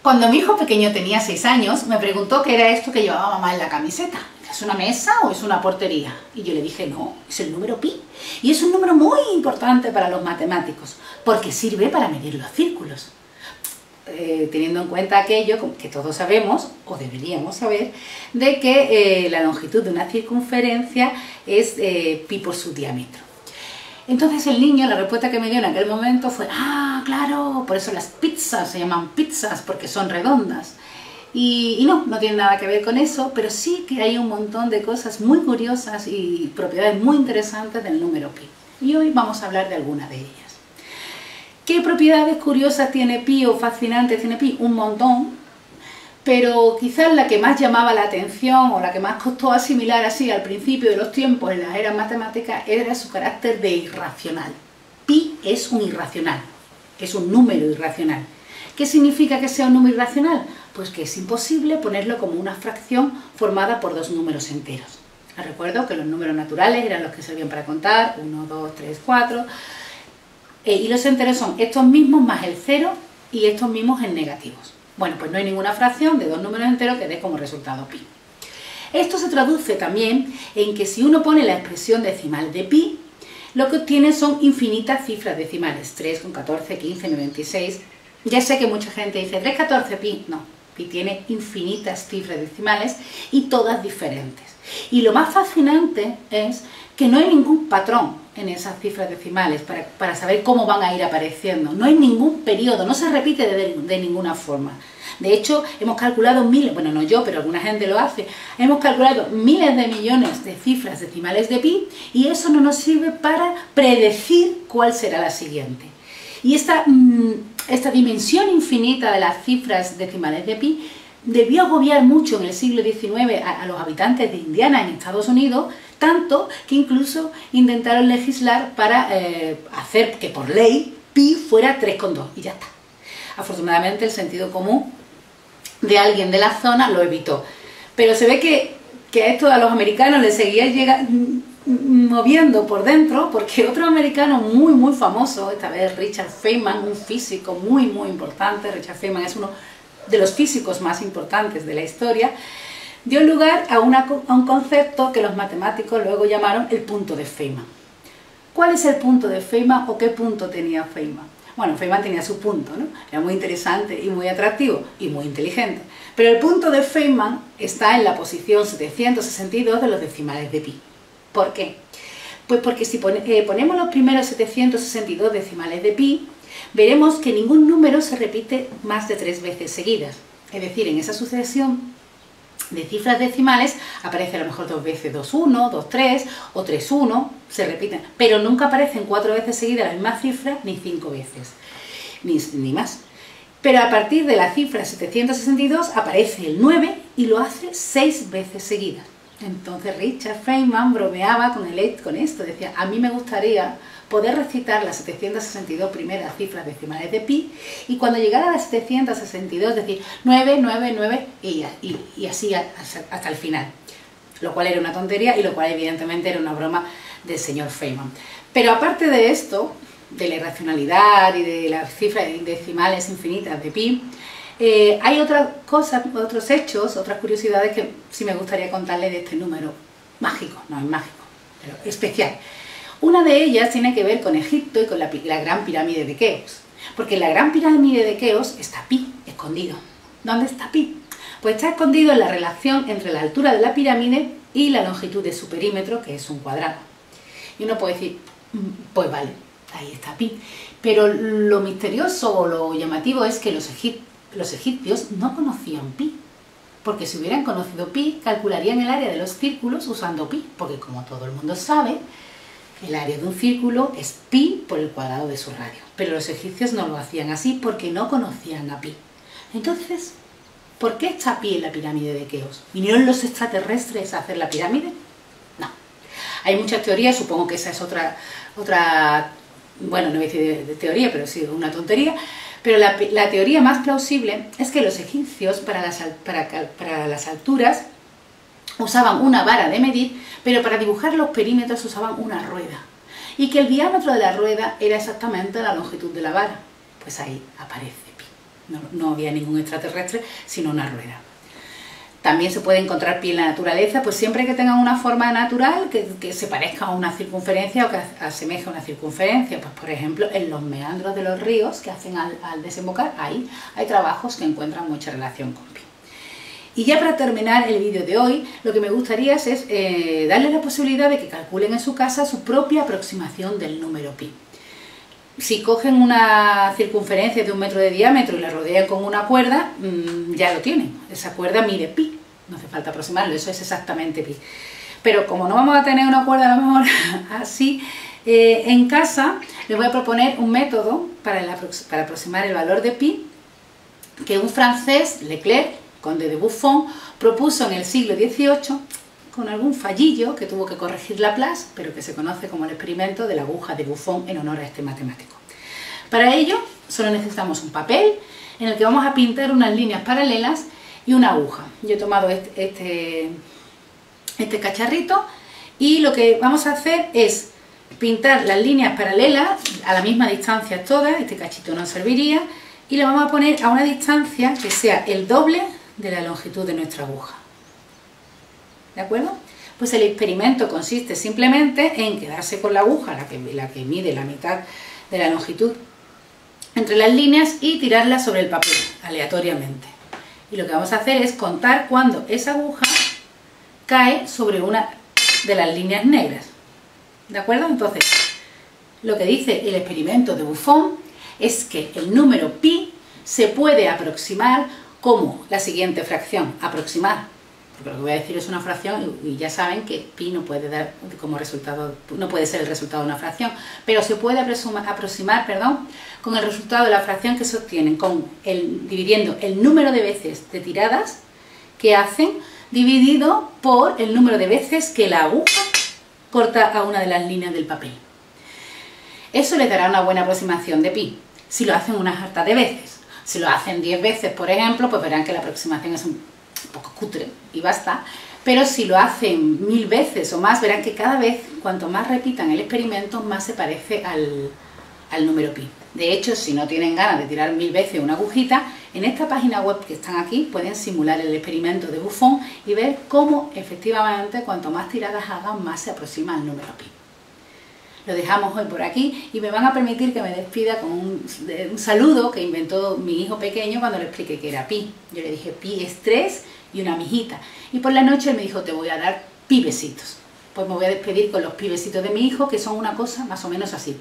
Cuando mi hijo pequeño tenía 6 años, me preguntó qué era esto que llevaba mamá en la camiseta. ¿Es una mesa o es una portería? Y yo le dije, no, es el número pi. Y es un número muy importante para los matemáticos, porque sirve para medir los círculos. Teniendo en cuenta aquello que todos sabemos, o deberíamos saber, de que la longitud de una circunferencia es pi por su diámetro. Entonces el niño, la respuesta que me dio en aquel momento fue, ah, claro, por eso las pizzas se llaman pizzas, porque son redondas. Y no tiene nada que ver con eso, pero sí que hay un montón de cosas muy curiosas y propiedades muy interesantes del número pi. Y hoy vamos a hablar de algunas de ellas. ¿Qué propiedades curiosas tiene pi o fascinantes tiene pi? Un montón, pero quizás la que más llamaba la atención o la que más costó asimilar así al principio de los tiempos en las eras matemáticas era su carácter de irracional. Pi es un irracional, es un número irracional. ¿Qué significa que sea un número irracional? Pues que es imposible ponerlo como una fracción formada por dos números enteros. Les recuerdo que los números naturales eran los que servían para contar, 1, 2, 3, 4, y los enteros son estos mismos más el 0 y estos mismos en negativos. Bueno, pues no hay ninguna fracción de dos números enteros que dé como resultado pi. Esto se traduce también en que si uno pone la expresión decimal de pi, lo que obtiene son infinitas cifras decimales, 3, 14, 15, 96. Ya sé que mucha gente dice, 3, 14, pi. No, pi tiene infinitas cifras decimales y todas diferentes. Y lo más fascinante es que no hay ningún patrón en esas cifras decimales para saber cómo van a ir apareciendo. No hay ningún periodo, no se repite de ninguna forma. De hecho, hemos calculado miles, bueno, no yo, pero alguna gente lo hace, hemos calculado miles de millones de cifras decimales de pi y eso no nos sirve para predecir cuál será la siguiente. Y esta dimensión infinita de las cifras decimales de pi debió agobiar mucho en el siglo XIX a los habitantes de Indiana en Estados Unidos, tanto que incluso intentaron legislar para hacer que por ley pi fuera 3,2 y ya está. Afortunadamente el sentido común de alguien de la zona lo evitó. Pero se ve que a esto a los americanos les seguía moviendo por dentro, porque otro americano muy famoso, esta vez Richard Feynman, un físico muy importante, Richard Feynman es uno de los físicos más importantes de la historia, dio lugar a un concepto que los matemáticos luego llamaron el punto de Feynman. ¿Cuál es el punto de Feynman o qué punto tenía Feynman? Bueno, Feynman tenía su punto, ¿no? Era muy interesante y muy atractivo y muy inteligente. Pero el punto de Feynman está en la posición 762 de los decimales de pi. ¿Por qué? Pues porque si ponemos los primeros 762 decimales de pi, veremos que ningún número se repite más de 3 veces seguidas. Es decir, en esa sucesión de cifras decimales aparece a lo mejor 2 veces 2,1, 2,3 o 3,1, se repiten, pero nunca aparecen 4 veces seguidas la misma cifra, ni 5 veces, ni más. Pero a partir de la cifra 762 aparece el 9 y lo hace 6 veces seguidas. Entonces Richard Feynman bromeaba con esto, decía, a mí me gustaría poder recitar las 762 primeras cifras decimales de pi y cuando llegara a las 762 decir 9, 9, 9 y así hasta el final. Lo cual era una tontería y lo cual evidentemente era una broma del señor Feynman. Pero aparte de esto, de la irracionalidad y de las cifras decimales infinitas de pi, hay otras cosas, otros hechos, otras curiosidades que sí me gustaría contarles de este número mágico, no es mágico, pero especial. Una de ellas tiene que ver con Egipto y con la Gran Pirámide de Keops, porque en la Gran Pirámide de Keops está pi, escondido. ¿Dónde está pi? Pues está escondido en la relación entre la altura de la pirámide y la longitud de su perímetro, que es un cuadrado. Y uno puede decir, pues vale, ahí está pi. Pero lo misterioso o lo llamativo es que los egipcios no conocían pi, porque si hubieran conocido pi, calcularían el área de los círculos usando pi, porque como todo el mundo sabe, el área de un círculo es pi por el cuadrado de su radio. Pero los egipcios no lo hacían así porque no conocían a pi. Entonces, ¿por qué está pi en la pirámide de Keops? ¿Vinieron los extraterrestres a hacer la pirámide? No. Hay muchas teorías, supongo que esa es otra bueno, no voy a decir de teoría, pero sí una tontería. Pero la teoría más plausible es que los egipcios para las alturas usaban una vara de medir, pero para dibujar los perímetros usaban una rueda. Y que el diámetro de la rueda era exactamente la longitud de la vara. Pues ahí aparece pi. no había ningún extraterrestre, sino una rueda. También se puede encontrar pi en la naturaleza, pues siempre que tengan una forma natural que se parezca a una circunferencia o que asemeje a una circunferencia. Pues por ejemplo, en los meandros de los ríos que hacen al desembocar, ahí hay trabajos que encuentran mucha relación con pi. Y ya para terminar el vídeo de hoy, lo que me gustaría es darles la posibilidad de que calculen en su casa su propia aproximación del número pi. Si cogen una circunferencia de 1 metro de diámetro y la rodean con una cuerda, ya lo tienen. Esa cuerda mide pi, no hace falta aproximarlo, eso es exactamente pi. Pero como no vamos a tener una cuerda a lo mejor así en casa, les voy a proponer un método para aproximar el valor de pi que un francés, Leclerc, conde de Buffon, propuso en el siglo XVIII con algún fallillo que tuvo que corregir Laplace, pero que se conoce como el experimento de la aguja de Buffon en honor a este matemático. Para ello solo necesitamos un papel en el que vamos a pintar unas líneas paralelas y una aguja. Yo he tomado este cacharrito y lo que vamos a hacer es pintar las líneas paralelas a la misma distancia todas, este cachito nos serviría, y le vamos a poner a una distancia que sea el doble de la longitud de nuestra aguja. ¿De acuerdo? Pues el experimento consiste simplemente en quedarse con la aguja, la que mide la mitad de la longitud entre las líneas, y tirarla sobre el papel aleatoriamente. Y lo que vamos a hacer es contar cuando esa aguja cae sobre una de las líneas negras. ¿De acuerdo? Entonces, lo que dice el experimento de Buffon es que el número pi se puede aproximar como la siguiente fracción. Aproximar, porque lo que voy a decir es una fracción y ya saben que pi no puede dar como resultado, no puede ser el resultado de una fracción, pero se puede aproximar con el resultado de la fracción que se obtienen dividiendo el número de veces de tiradas que hacen dividido por el número de veces que la aguja corta a una de las líneas del papel. Eso les dará una buena aproximación de pi, si lo hacen unas hartas de veces. Si lo hacen 10 veces, por ejemplo, pues verán que la aproximación es un poco cutre y basta, pero si lo hacen 1000 veces o más, verán que cada vez, cuanto más repitan el experimento, más se parece al número pi. De hecho, si no tienen ganas de tirar 1000 veces una agujita, en esta página web que están aquí pueden simular el experimento de Buffon y ver cómo efectivamente cuanto más tiradas hagan, más se aproxima al número pi. Lo dejamos hoy por aquí y me van a permitir que me despida con un saludo que inventó mi hijo pequeño cuando le expliqué que era pi. Yo le dije pi es 3 y una mijita. Y por la noche él me dijo te voy a dar pi besitos. Pues me voy a despedir con los pi besitos de mi hijo, que son una cosa más o menos así.